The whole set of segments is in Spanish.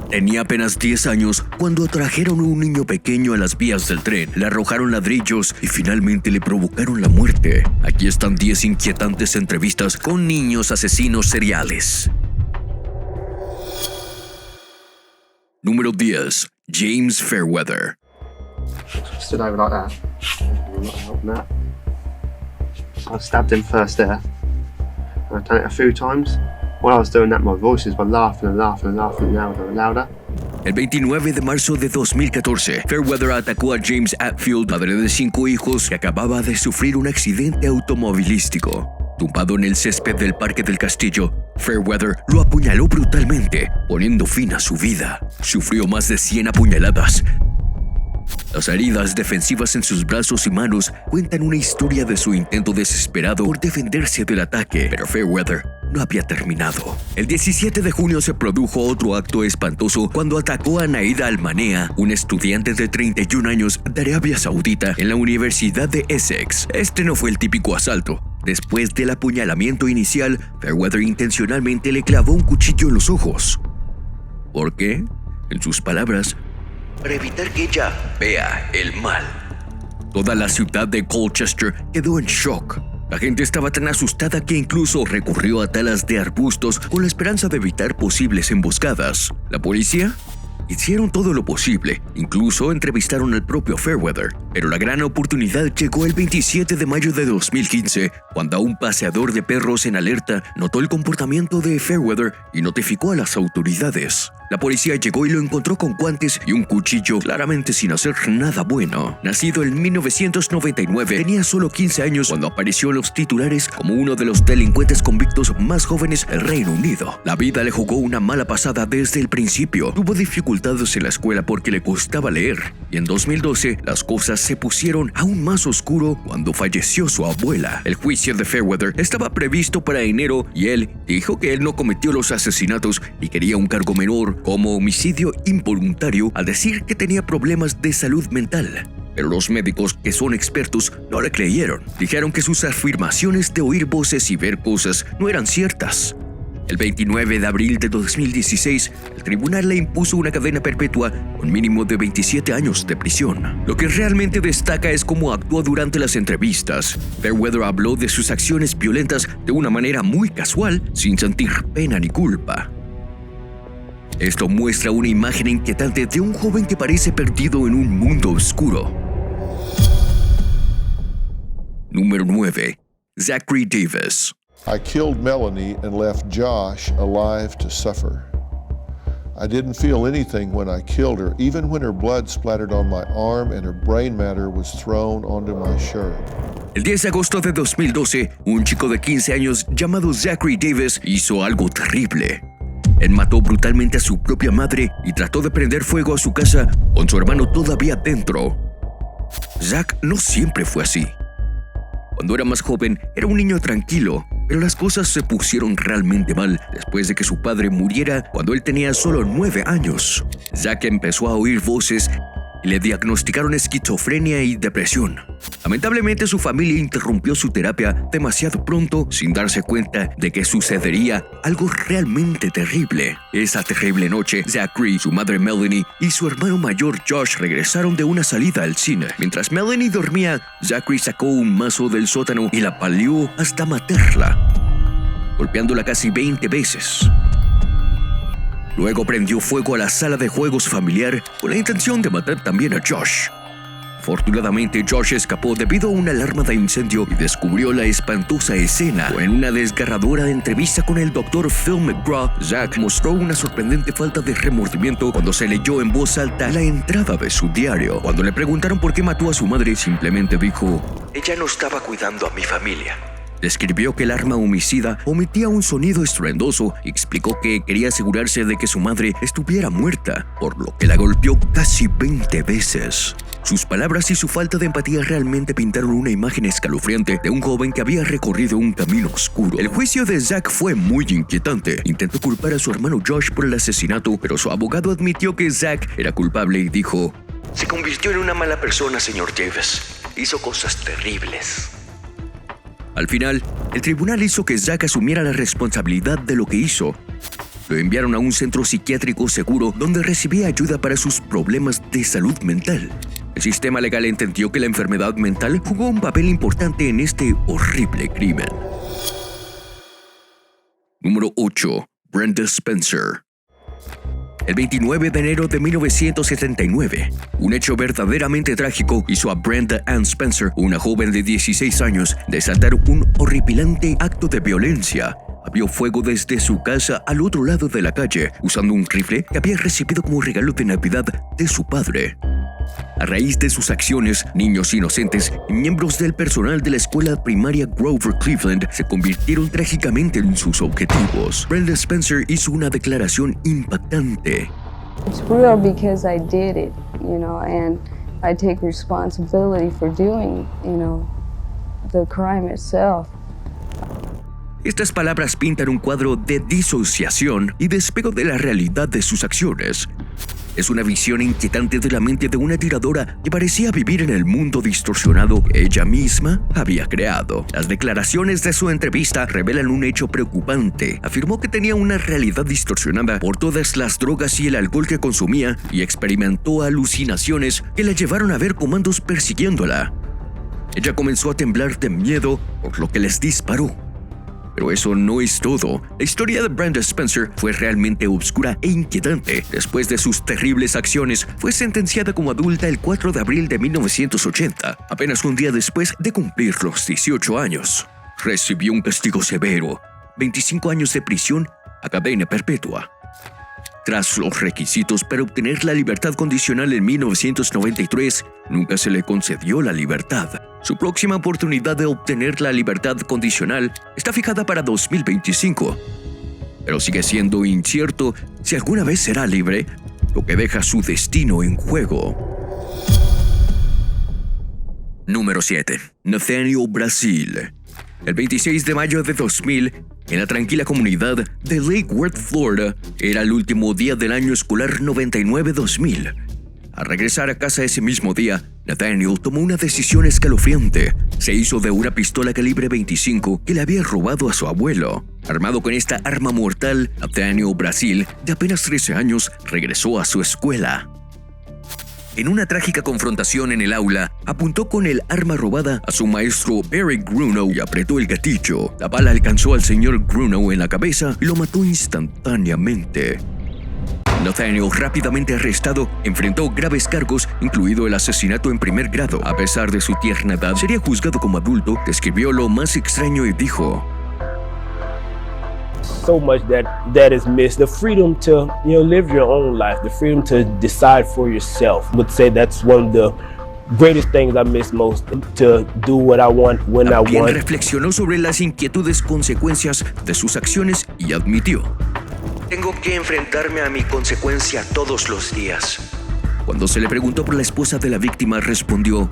Tenía apenas 10 años cuando trajeron a un niño pequeño a las vías del tren, le arrojaron ladrillos y finalmente le provocaron la muerte. Aquí están 10 inquietantes entrevistas con niños asesinos seriales. Número 10. James Fairweather. Stood over like that. Not helping that. I stabbed him first there. I've done it a few times. While I was doing that, my voices were laughing and laughing and laughing louder and louder. El 29 de marzo de 2014, Fairweather atacó a James Atfield, padre de 5 hijos, que acababa de sufrir un accidente automovilístico. Tumbado en el césped del Parque del Castillo, Fairweather lo apuñaló brutalmente, poniendo fin a su vida. Sufrió más de 100 apuñaladas. Las heridas defensivas en sus brazos y manos cuentan una historia de su intento desesperado por defenderse del ataque, pero Fairweather no había terminado. El 17 de junio se produjo otro acto espantoso cuando atacó a Naida Almanea, una estudiante de 31 años de Arabia Saudita en la Universidad de Essex. Este no fue el típico asalto. Después del apuñalamiento inicial, Fairweather intencionalmente le clavó un cuchillo en los ojos. ¿Por qué? En sus palabras, para evitar que ella vea el mal. Toda la ciudad de Colchester quedó en shock. La gente estaba tan asustada que incluso recurrió a talas de arbustos con la esperanza de evitar posibles emboscadas. La policía hicieron todo lo posible, incluso entrevistaron al propio Fairweather. Pero la gran oportunidad llegó el 27 de mayo de 2015, cuando un paseador de perros en alerta notó el comportamiento de Fairweather y notificó a las autoridades. La policía llegó y lo encontró con guantes y un cuchillo, claramente sin hacer nada bueno. Nacido en 1999, tenía solo 15 años cuando apareció en los titulares como uno de los delincuentes convictos más jóvenes del Reino Unido. La vida le jugó una mala pasada desde el principio. Tuvo dificultades en la escuela porque le costaba leer. Y en 2012, las cosas se pusieron aún más oscuro cuando falleció su abuela. El juicio de Fairweather estaba previsto para enero y él dijo que él no cometió los asesinatos y quería un cargo menor, como homicidio involuntario, al decir que tenía problemas de salud mental. Pero los médicos, que son expertos, no le creyeron. Dijeron que sus afirmaciones de oír voces y ver cosas no eran ciertas. El 29 de abril de 2016, el tribunal le impuso una cadena perpetua con mínimo de 27 años de prisión. Lo que realmente destaca es cómo actuó durante las entrevistas. Fairweather habló de sus acciones violentas de una manera muy casual, sin sentir pena ni culpa. Esto muestra una imagen inquietante de un joven que parece perdido en un mundo oscuro. Número 9. Zachary Davis. I killed Melanie and left Josh alive to suffer. I didn't feel anything when I killed her, even when her blood splattered on my arm and her brain matter was thrown onto my shirt. El 10 de agosto de 2012, un chico de 15 años llamado Zachary Davis hizo algo terrible. Él mató brutalmente a su propia madre y trató de prender fuego a su casa con su hermano todavía dentro. Zach no siempre fue así. Cuando era más joven, era un niño tranquilo, pero las cosas se pusieron realmente mal después de que su padre muriera cuando él tenía solo 9 años. Zach empezó a oír voces y le diagnosticaron esquizofrenia y depresión. Lamentablemente, su familia interrumpió su terapia demasiado pronto sin darse cuenta de que sucedería algo realmente terrible. Esa terrible noche, Zachary, su madre Melanie y su hermano mayor Josh regresaron de una salida al cine. Mientras Melanie dormía, Zachary sacó un mazo del sótano y la palió hasta matarla, golpeándola casi 20 veces. Luego prendió fuego a la sala de juegos familiar con la intención de matar también a Josh. Afortunadamente, Josh escapó debido a una alarma de incendio y descubrió la espantosa escena. En una desgarradora entrevista con el Dr. Phil McGraw, Zach mostró una sorprendente falta de remordimiento cuando se leyó en voz alta la entrada de su diario. Cuando le preguntaron por qué mató a su madre, simplemente dijo: "Ella no estaba cuidando a mi familia". Describió que el arma homicida emitía un sonido estruendoso y explicó que quería asegurarse de que su madre estuviera muerta, por lo que la golpeó casi 20 veces. Sus palabras y su falta de empatía realmente pintaron una imagen escalofriante de un joven que había recorrido un camino oscuro. El juicio de Zach fue muy inquietante. Intentó culpar a su hermano Josh por el asesinato, pero su abogado admitió que Zach era culpable y dijo: "Se convirtió en una mala persona, señor Davis. Hizo cosas terribles". Al final, el tribunal hizo que Zach asumiera la responsabilidad de lo que hizo. lo enviaron a un centro psiquiátrico seguro donde recibía ayuda para sus problemas de salud mental. El sistema legal entendió que la enfermedad mental jugó un papel importante en este horrible crimen. Número 8. Brenda Spencer. El 29 de enero de 1979, un hecho verdaderamente trágico hizo a Brenda Ann Spencer, una joven de 16 años, desatar un horripilante acto de violencia. Abrió fuego desde su casa al otro lado de la calle, usando un rifle que había recibido como regalo de Navidad de su padre. A raíz de sus acciones, niños inocentes y miembros del personal de la escuela primaria Grover Cleveland se convirtieron trágicamente en sus objetivos. Brenda Spencer hizo una declaración impactante. It's real because I did it, and I take responsibility for doing, the crime itself. Estas palabras pintan un cuadro de disociación y despego de la realidad de sus acciones. Es una visión inquietante de la mente de una tiradora que parecía vivir en el mundo distorsionado que ella misma había creado. Las declaraciones de su entrevista revelan un hecho preocupante. Afirmó que tenía una realidad distorsionada por todas las drogas y el alcohol que consumía y experimentó alucinaciones que la llevaron a ver comandos persiguiéndola. Ella comenzó a temblar de miedo, por lo que les disparó. Pero eso no es todo. La historia de Brenda Spencer fue realmente oscura e inquietante. Después de sus terribles acciones, fue sentenciada como adulta el 4 de abril de 1980, apenas un día después de cumplir los 18 años. Recibió un castigo severo, 25 años de prisión a cadena perpetua. Tras los requisitos para obtener la libertad condicional en 1993, nunca se le concedió la libertad. Su próxima oportunidad de obtener la libertad condicional está fijada para 2025, pero sigue siendo incierto si alguna vez será libre, lo que deja su destino en juego. Número 7. Nathaniel Brazil. El 26 de mayo de 2000, en la tranquila comunidad de Lake Worth, Florida, era el último día del año escolar 99-2000. Al regresar a casa ese mismo día, Nathaniel tomó una decisión escalofriante. Se hizo de una pistola calibre 25 que le había robado a su abuelo. Armado con esta arma mortal, Nathaniel Brazil, de apenas 13 años, regresó a su escuela. En una trágica confrontación en el aula, apuntó con el arma robada a su maestro Barry Grunow y apretó el gatillo. La bala alcanzó al señor Grunow en la cabeza y lo mató instantáneamente. Nathaniel, rápidamente arrestado, enfrentó graves cargos, incluido el asesinato en primer grado. A pesar de su tierna edad, sería juzgado como adulto, describió lo más extraño y dijo: so much that is missed. The freedom to, live your own life, the freedom to decide for yourself. I would say that's one of the greatest things I miss most, to do what I want when I want. También reflexionó sobre las inquietudes consecuencias de sus acciones y admitió: tengo que enfrentarme a mi consecuencia todos los días. Cuando se le preguntó por la esposa de la víctima, respondió: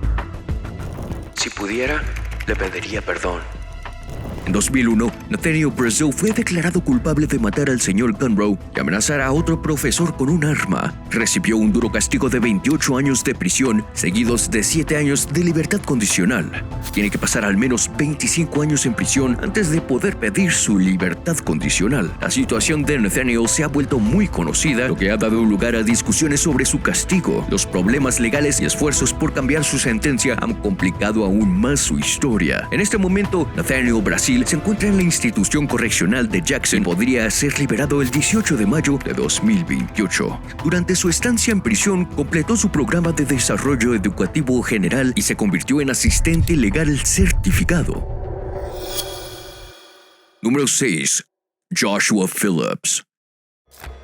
si pudiera, le pediría perdón. En 2001, Nathaniel Brazil fue declarado culpable de matar al señor Gunrow y amenazar a otro profesor con un arma. Recibió un duro castigo de 28 años de prisión, seguidos de 7 años de libertad condicional. Tiene que pasar al menos 25 años en prisión antes de poder pedir su libertad condicional. La situación de Nathaniel se ha vuelto muy conocida, lo que ha dado lugar a discusiones sobre su castigo. Los problemas legales y esfuerzos por cambiar su sentencia han complicado aún más su historia. En este momento, Nathaniel Brazil se encuentra en la institución correccional de Jackson y podría ser liberado el 18 de mayo de 2028. Durante su estancia en prisión, completó su programa de desarrollo educativo general y se convirtió en asistente legal certificado. Número 6. Joshua Phillips.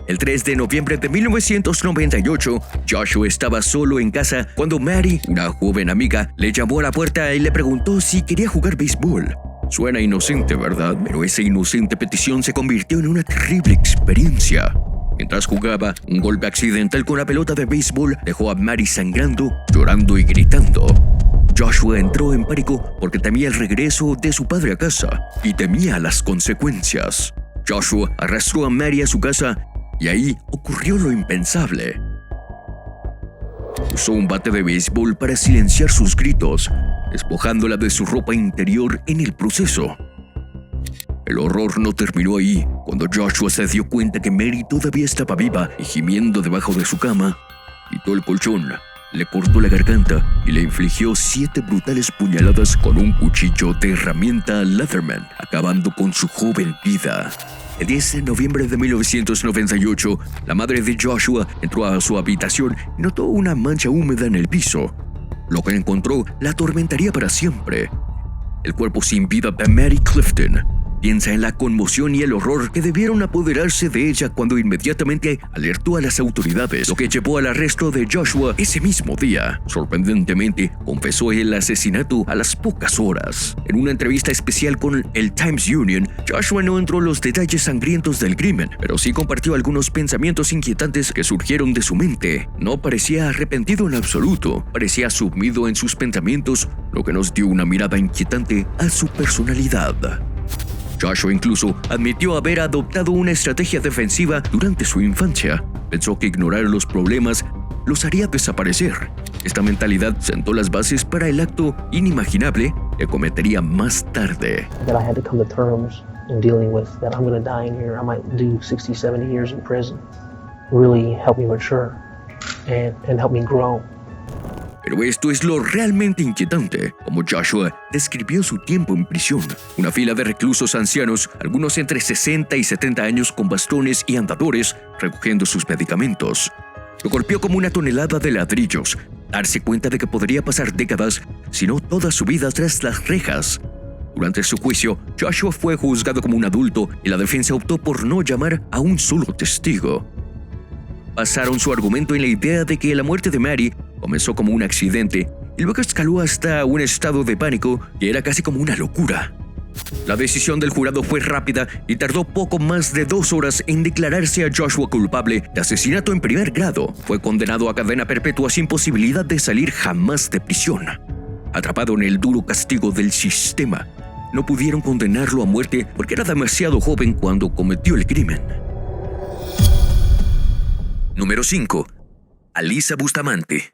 El 3 de noviembre de 1998, Joshua estaba solo en casa cuando Mary, una joven amiga, le llamó a la puerta y le preguntó si quería jugar béisbol. Suena inocente, ¿verdad? Pero esa inocente petición se convirtió en una terrible experiencia. Mientras jugaba, un golpe accidental con la pelota de béisbol dejó a Mary sangrando, llorando y gritando. Joshua entró en pánico porque temía el regreso de su padre a casa y temía las consecuencias. Joshua arrastró a Mary a su casa y ahí ocurrió lo impensable. Usó un bate de béisbol para silenciar sus gritos, despojándola de su ropa interior en el proceso. El horror no terminó ahí. Cuando Joshua se dio cuenta que Mary todavía estaba viva y gimiendo debajo de su cama, quitó el colchón, le cortó la garganta y le infligió 7 brutales puñaladas con un cuchillo de herramienta Leatherman, acabando con su joven vida. El 10 de noviembre de 1998, la madre de Joshua entró a su habitación y notó una mancha húmeda en el piso. Lo que encontró la atormentaría para siempre. El cuerpo sin vida de Mary Clifton. Piensa en la conmoción y el horror que debieron apoderarse de ella cuando inmediatamente alertó a las autoridades, lo que llevó al arresto de Joshua ese mismo día. Sorprendentemente, confesó el asesinato a las pocas horas. En una entrevista especial con el Times Union, Joshua no entró en los detalles sangrientos del crimen, pero sí compartió algunos pensamientos inquietantes que surgieron de su mente. No parecía arrepentido en absoluto, parecía sumido en sus pensamientos, lo que nos dio una mirada inquietante a su personalidad. Joshua incluso admitió haber adoptado una estrategia defensiva durante su infancia. Pensó que ignorar los problemas los haría desaparecer. Esta mentalidad sentó las bases para el acto inimaginable que cometería más tarde. That I had to come to terms in dealing with that I'm going to die in here. I might do 60, 70 years in prison. Really helped me mature and help me grow. Pero esto es lo realmente inquietante, como Joshua describió su tiempo en prisión. Una fila de reclusos ancianos, algunos entre 60 y 70 años con bastones y andadores, recogiendo sus medicamentos. Lo golpeó como una tonelada de ladrillos. Darse cuenta de que podría pasar décadas, si no toda su vida tras las rejas. Durante su juicio, Joshua fue juzgado como un adulto y la defensa optó por no llamar a un solo testigo. Basaron su argumento en la idea de que la muerte de Mary comenzó como un accidente y luego escaló hasta un estado de pánico que era casi como una locura. La decisión del jurado fue rápida y tardó poco más de 2 horas en declararse a Joshua culpable de asesinato en primer grado. Fue condenado a cadena perpetua sin posibilidad de salir jamás de prisión. Atrapado en el duro castigo del sistema, no pudieron condenarlo a muerte porque era demasiado joven cuando cometió el crimen. Número 5. Alyssa Bustamante.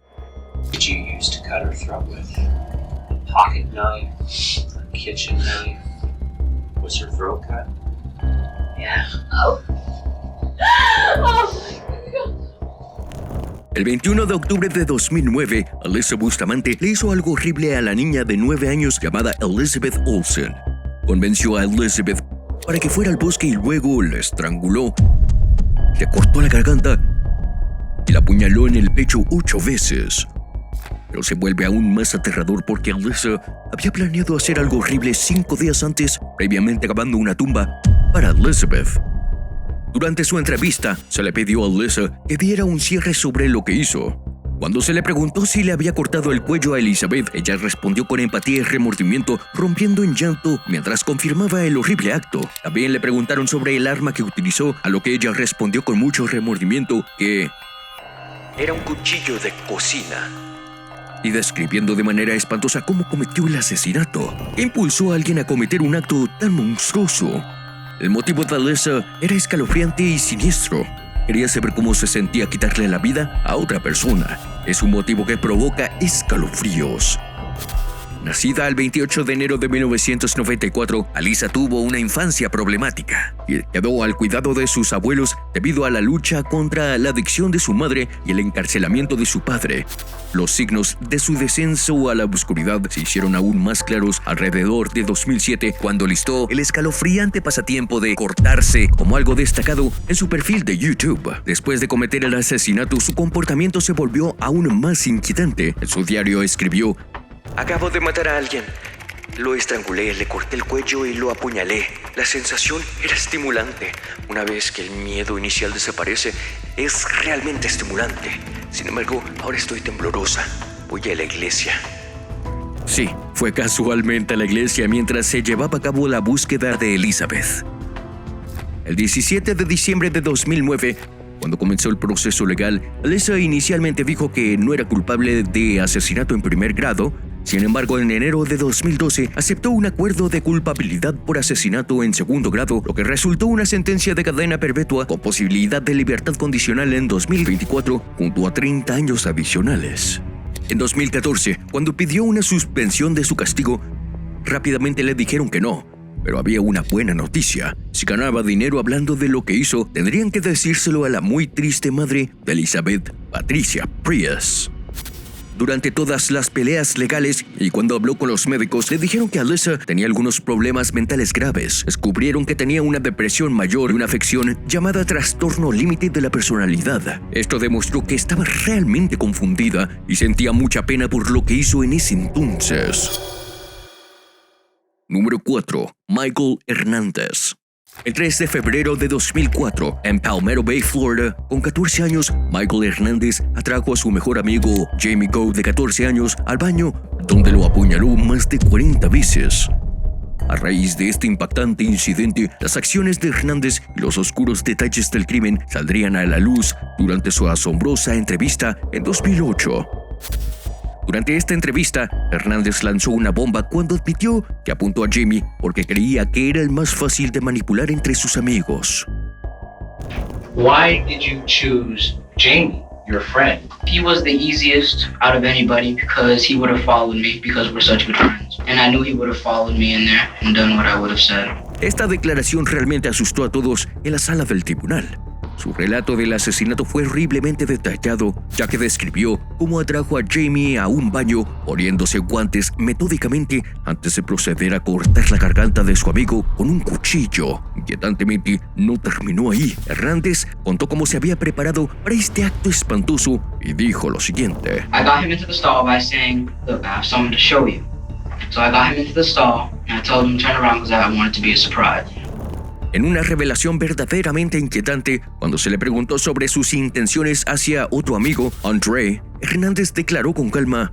Did you use to cut her throat with? A pocket knife? A kitchen knife? Was her throat cut? Yeah. Oh. El 21 de octubre de 2009, Alyssa Bustamante le hizo algo horrible a la niña de 9 años llamada Elizabeth Olsen. Convenció a Elizabeth para que fuera al bosque y luego la estranguló, le cortó la garganta y la apuñaló en el pecho 8 veces. Pero se vuelve aún más aterrador porque Alyssa había planeado hacer algo horrible 5 días antes, previamente cavando una tumba para Elizabeth. Durante su entrevista, se le pidió a Alyssa que diera un cierre sobre lo que hizo. Cuando se le preguntó si le había cortado el cuello a Elizabeth, ella respondió con empatía y remordimiento, rompiendo en llanto mientras confirmaba el horrible acto. También le preguntaron sobre el arma que utilizó, a lo que ella respondió con mucho remordimiento que era un cuchillo de cocina. Y describiendo de manera espantosa cómo cometió el asesinato, que impulsó a alguien a cometer un acto tan monstruoso. El motivo de Alyssa era escalofriante y siniestro. Quería saber cómo se sentía quitarle la vida a otra persona. Es un motivo que provoca escalofríos. Nacida el 28 de enero de 1994, Alyssa tuvo una infancia problemática y quedó al cuidado de sus abuelos debido a la lucha contra la adicción de su madre y el encarcelamiento de su padre. Los signos de su descenso a la oscuridad se hicieron aún más claros alrededor de 2007, cuando listó el escalofriante pasatiempo de cortarse como algo destacado en su perfil de YouTube. Después de cometer el asesinato, su comportamiento se volvió aún más inquietante. En su diario escribió: "Acabo de matar a alguien. Lo estrangulé, le corté el cuello y lo apuñalé. La sensación era estimulante. Una vez que el miedo inicial desaparece, es realmente estimulante. Sin embargo, ahora estoy temblorosa. Voy a la iglesia." Sí, fue casualmente a la iglesia mientras se llevaba a cabo la búsqueda de Elizabeth. El 17 de diciembre de 2009, cuando comenzó el proceso legal, Alyssa inicialmente dijo que no era culpable de asesinato en primer grado. Sin embargo, en enero de 2012 aceptó un acuerdo de culpabilidad por asesinato en segundo grado, lo que resultó una sentencia de cadena perpetua con posibilidad de libertad condicional en 2024, junto a 30 años adicionales. En 2014, cuando pidió una suspensión de su castigo, rápidamente le dijeron que no, Pero había una buena noticia. Si ganaba dinero hablando de lo que hizo, tendrían que decírselo a la muy triste madre de Elizabeth, Patricia Priest. Durante todas las peleas legales y cuando habló con los médicos, le dijeron que Alyssa tenía algunos problemas mentales graves. Descubrieron que tenía una depresión mayor y una afección llamada trastorno límite de la personalidad. Esto demostró que estaba realmente confundida y sentía mucha pena por lo que hizo en ese entonces. Número 4. Michael Hernández. El 3 de febrero de 2004, en Palmetto Bay, Florida, con 14 años, Michael Hernández atrajo a su mejor amigo, Jamie Goh, de 14 años, al baño, donde lo apuñaló más de 40 veces. A raíz de este impactante incidente, las acciones de Hernández y los oscuros detalles del crimen saldrían a la luz durante su asombrosa entrevista en 2008. Durante esta entrevista, Hernández lanzó una bomba cuando admitió que apuntó a Jamie porque creía que era el más fácil de manipular entre sus amigos. Why did you choose Jamie, your friend? He was the easiest out of anybody because he would have followed me because we're such good friends. And I knew he would have followed me in there and done what I would have said. Esta declaración realmente asustó a todos en la sala del tribunal. Su relato del asesinato fue horriblemente detallado, ya que describió cómo atrajo a Jamie a un baño poniéndose guantes metódicamente antes de proceder a cortar la garganta de su amigo con un cuchillo. Inquietantemente, no terminó ahí. Hernández contó cómo se había preparado para este acto espantoso y dijo lo siguiente. I got him into the stall by saying, look, I have something to show you. So I got him into the stall and I told him to turn around because I wanted it to be a surprise. En una revelación verdaderamente inquietante, cuando se le preguntó sobre sus intenciones hacia otro amigo, André, Hernández declaró con calma: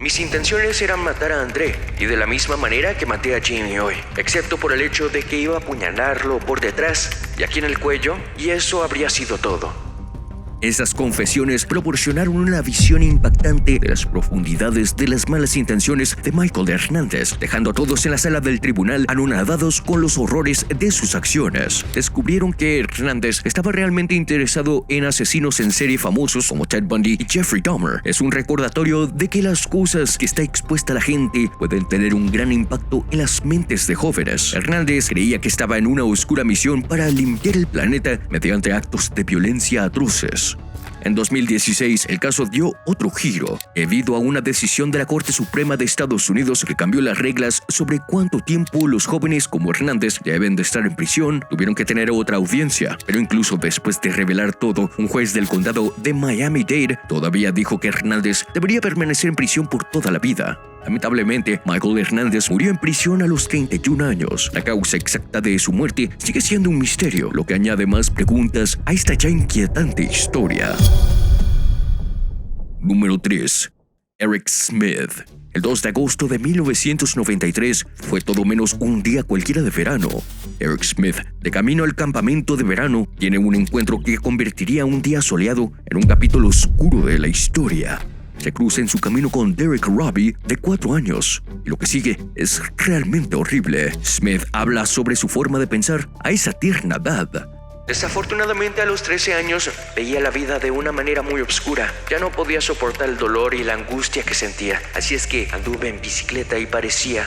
mis intenciones eran matar a André, y de la misma manera que maté a Jamie hoy, excepto por el hecho de que iba a apuñalarlo por detrás y aquí en el cuello, y eso habría sido todo. Esas confesiones proporcionaron una visión impactante de las profundidades de las malas intenciones de Michael Hernández, dejando a todos en la sala del tribunal anonadados con los horrores de sus acciones. Descubrieron que Hernández estaba realmente interesado en asesinos en serie famosos como Ted Bundy y Jeffrey Dahmer. Es un recordatorio de que las cosas que está expuesta la gente pueden tener un gran impacto en las mentes de jóvenes. Hernández creía que estaba en una oscura misión para limpiar el planeta mediante actos de violencia atroces. En 2016, el caso dio otro giro, debido a una decisión de la Corte Suprema de Estados Unidos que cambió las reglas sobre cuánto tiempo los jóvenes como Hernández deben de estar en prisión. Tuvieron que tener otra audiencia, pero incluso después de revelar todo, un juez del condado de Miami-Dade todavía dijo que Hernández debería permanecer en prisión por toda la vida. Lamentablemente, Michael Hernández murió en prisión a los 31 años. La causa exacta de su muerte sigue siendo un misterio, lo que añade más preguntas a esta ya inquietante historia. Número 3. Eric Smith. El 2 de agosto de 1993 fue todo menos un día cualquiera de verano. Eric Smith, de camino al campamento de verano, tiene un encuentro que convertiría un día soleado en un capítulo oscuro de la historia. Se cruza en su camino con Derek Robbie, de 4 años, y lo que sigue es realmente horrible. Smith habla sobre su forma de pensar a esa tierna edad. Desafortunadamente, a los 13 años veía la vida de una manera muy oscura. Ya no podía soportar el dolor y la angustia que sentía, así es que anduve en bicicleta y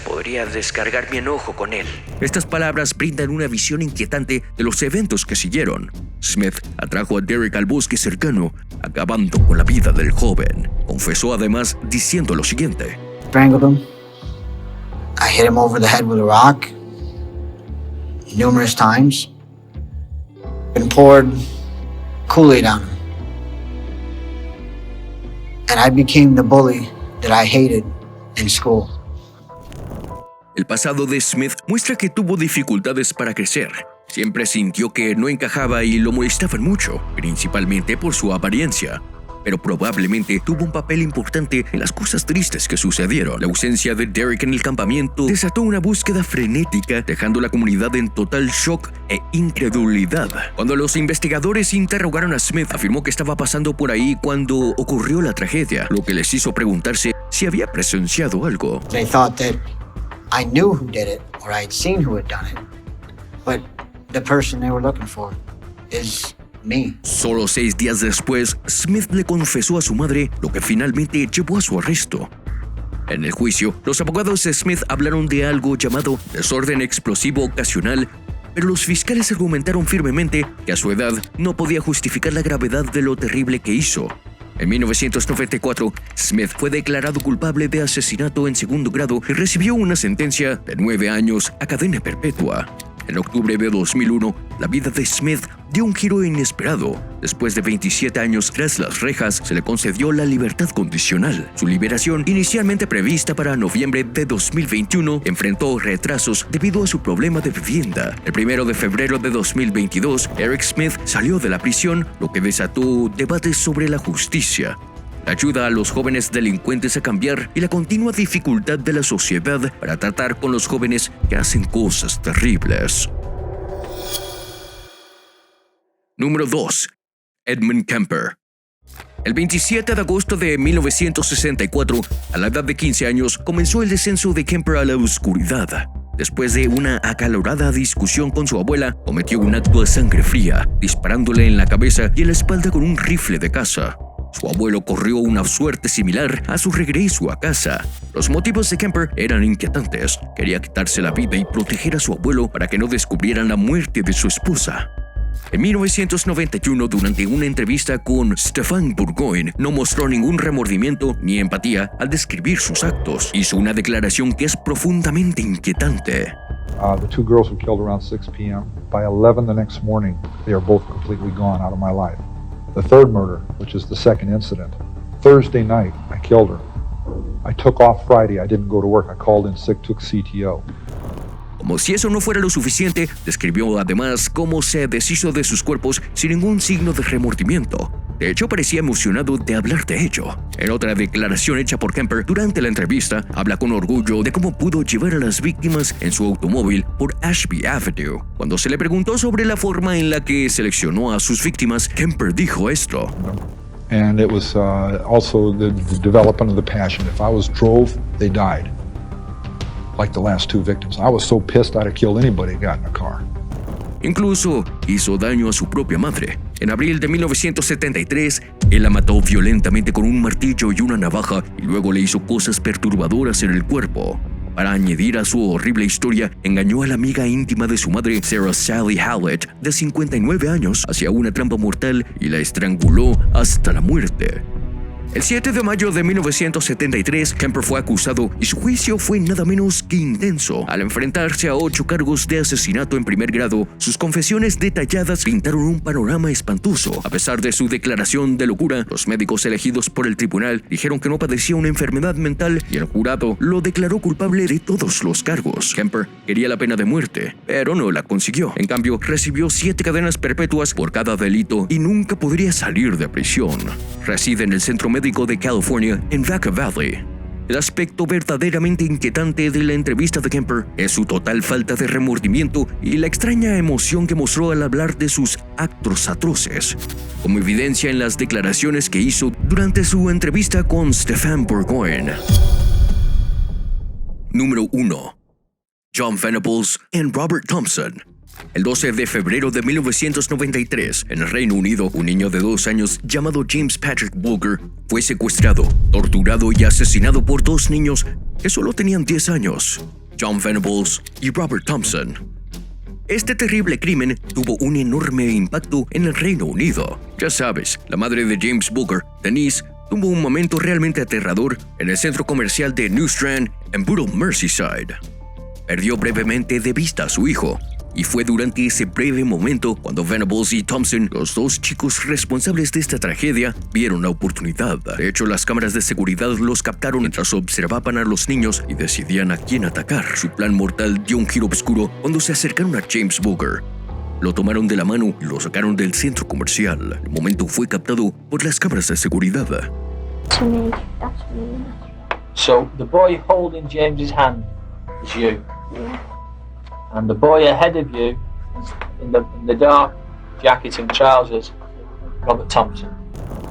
podría descargar mi enojo con él. Estas palabras brindan una visión inquietante de los eventos que siguieron. Smith atrajo a Derek al bosque cercano, acabando con la vida del joven. Confesó además diciendo lo siguiente: strangled him. I hit him over the head with a rock numerous times and poured Kool-Aid on him. And I became the bully that I hated in school. El pasado de Smith muestra que tuvo dificultades para crecer. Siempre sintió que no encajaba y lo molestaban mucho, principalmente por su apariencia. Pero probablemente tuvo un papel importante en las cosas tristes que sucedieron. La ausencia de Derek en el campamento desató una búsqueda frenética, dejando a la comunidad en total shock e incredulidad. Cuando los investigadores interrogaron a Smith, afirmó que estaba pasando por ahí cuando ocurrió la tragedia, lo que les hizo preguntarse si había presenciado algo. They thought that I knew who did it or I'd seen who had done it. But the person they were looking for is me. Solo 6 días después, Smith le confesó a su madre, lo que finalmente llevó a su arresto. En el juicio, los abogados de Smith hablaron de algo llamado desorden explosivo ocasional, pero los fiscales argumentaron firmemente que a su edad no podía justificar la gravedad de lo terrible que hizo. En 1994, Smith fue declarado culpable de asesinato en segundo grado y recibió una sentencia de 9 años a cadena perpetua. En octubre de 2001, la vida de Smith dio un giro inesperado. Después de 27 años tras las rejas, se le concedió la libertad condicional. Su liberación, inicialmente prevista para noviembre de 2021, enfrentó retrasos debido a su problema de vivienda. El 1 de febrero de 2022, Eric Smith salió de la prisión, lo que desató debates sobre la justicia, la ayuda a los jóvenes delincuentes a cambiar y la continua dificultad de la sociedad para tratar con los jóvenes que hacen cosas terribles. Número 2. Edmund Kemper. El 27 de agosto de 1964, a la edad de 15 años, comenzó el descenso de Kemper a la oscuridad. Después de una acalorada discusión con su abuela, cometió un acto a sangre fría, disparándole en la cabeza y en la espalda con un rifle de caza. Su abuelo corrió una suerte similar a su regreso a casa. Los motivos de Kemper eran inquietantes. Quería quitarse la vida y proteger a su abuelo para que no descubrieran la muerte de su esposa. En 1991, durante una entrevista con Stéphane Bourgoin, no mostró ningún remordimiento ni empatía al describir sus actos. Hizo una declaración que es profundamente inquietante. The two girls were killed around 6 p.m. By 11 the next morning, they are both completely gone out of my life. The third murder, which is the second incident, Thursday night, I killed her. I took off Friday, I didn't go to work, I called in sick, took CTO. Como si eso no fuera lo suficiente, describió además cómo se deshizo de sus cuerpos sin ningún signo de remordimiento. De hecho, parecía emocionado de hablar de ello. En otra declaración hecha por Kemper durante la entrevista, habla con orgullo de cómo pudo llevar a las víctimas en su automóvil por Ashby Avenue. Cuando se le preguntó sobre la forma en la que seleccionó a sus víctimas, Kemper dijo esto. And it was also the development of the passion. If I was drove, they died. Like the last two victims. I was so pissed I'd have killed anybody that got in a car. Incluso hizo daño a su propia madre. En abril de 1973, él la mató violentamente con un martillo y una navaja y luego le hizo cosas perturbadoras en el cuerpo. Para añadir a su horrible historia, engañó a la amiga íntima de su madre, Sarah Sally Hallett, de 59 años, hacia una trampa mortal y la estranguló hasta la muerte. El 7 de mayo de 1973, Kemper fue acusado y su juicio fue nada menos que intenso. Al enfrentarse a 8 cargos de asesinato en primer grado, sus confesiones detalladas pintaron un panorama espantoso. A pesar de su declaración de locura, los médicos elegidos por el tribunal dijeron que no padecía una enfermedad mental y el jurado lo declaró culpable de todos los cargos. Kemper quería la pena de muerte, pero no la consiguió. En cambio, recibió 7 cadenas perpetuas por cada delito y nunca podría salir de prisión. Reside en el Centro Médico de California en Vaca Valley. El aspecto verdaderamente inquietante de la entrevista de Kemper es su total falta de remordimiento y la extraña emoción que mostró al hablar de sus actos atroces, como evidencia en las declaraciones que hizo durante su entrevista con Stéphane Bourgoin. Número 1. John Venables y Robert Thompson. El 12 de febrero de 1993, en el Reino Unido, un niño de 2 años llamado James Patrick Bulger fue secuestrado, torturado y asesinado por 2 niños que solo tenían 10 años, John Venables y Robert Thompson. Este terrible crimen tuvo un enorme impacto en el Reino Unido. Ya sabes, la madre de James Bulger, Denise, tuvo un momento realmente aterrador en el centro comercial de New Strand en Bootle, Merseyside. Perdió brevemente de vista a su hijo, y fue durante ese breve momento cuando Venables y Thompson, los 2 chicos responsables de esta tragedia, vieron la oportunidad. De hecho, las cámaras de seguridad los captaron mientras observaban a los niños y decidían a quién atacar. Su plan mortal dio un giro oscuro cuando se acercaron a James Bulger. Lo tomaron de la mano y lo sacaron del centro comercial. El momento fue captado por las cámaras de seguridad. So, the boy holding James's hand is you. Yeah. And the boy ahead of you, in the dark jacket and trousers, Robert Thompson.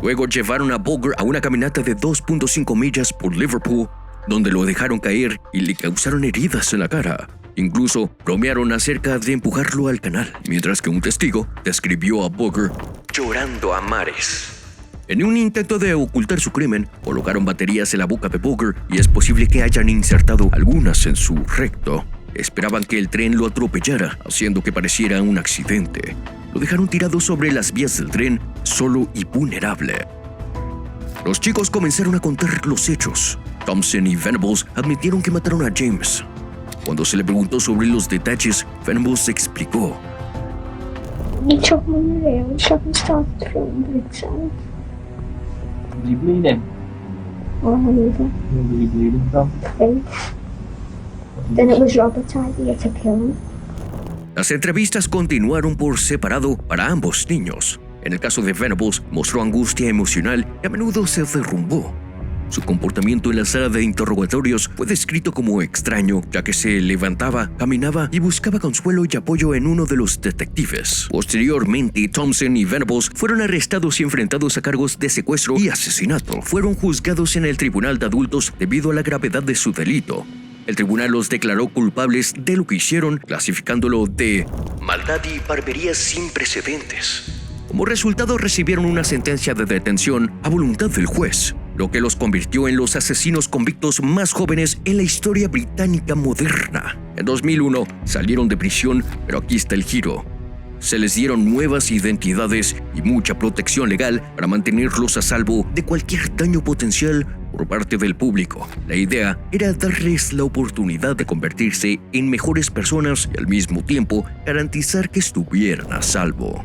Luego llevaron a Bulger a una caminata de 2.5 millas por Liverpool, donde lo dejaron caer y le causaron heridas en la cara. Incluso bromearon acerca de empujarlo al canal, mientras que un testigo describió a Bulger llorando a mares. En un intento de ocultar su crimen, colocaron baterías en la boca de Booker y es posible que hayan insertado algunas en su recto. Esperaban que el tren lo atropellara, haciendo que pareciera un accidente. Lo dejaron tirado sobre las vías del tren, solo y vulnerable. Los chicos comenzaron a contar los hechos. Thompson y Venables admitieron que mataron a James. Cuando se le preguntó sobre los detalles, Venables explicó. He took me in there and started feeling blood cells. Was he bleeding? Or either Where was he bleeding from? face. Then it was Robert's idea to kill him. Las entrevistas continuaron por separado para ambos niños. En el caso de Venables, mostró angustia emocional y a menudo se derrumbó. Su comportamiento en la sala de interrogatorios fue descrito como extraño, ya que se levantaba, caminaba y buscaba consuelo y apoyo en uno de los detectives. Posteriormente, Thompson y Venables fueron arrestados y enfrentados a cargos de secuestro y asesinato. Fueron juzgados en el tribunal de adultos debido a la gravedad de su delito. El tribunal los declaró culpables de lo que hicieron, clasificándolo de maldad y barbarie sin precedentes. Como resultado, recibieron una sentencia de detención a voluntad del juez, lo que los convirtió en los asesinos convictos más jóvenes en la historia británica moderna. En 2001 salieron de prisión, pero aquí está el giro. Se les dieron nuevas identidades y mucha protección legal para mantenerlos a salvo de cualquier daño potencial por parte del público. La idea era darles la oportunidad de convertirse en mejores personas y al mismo tiempo garantizar que estuvieran a salvo.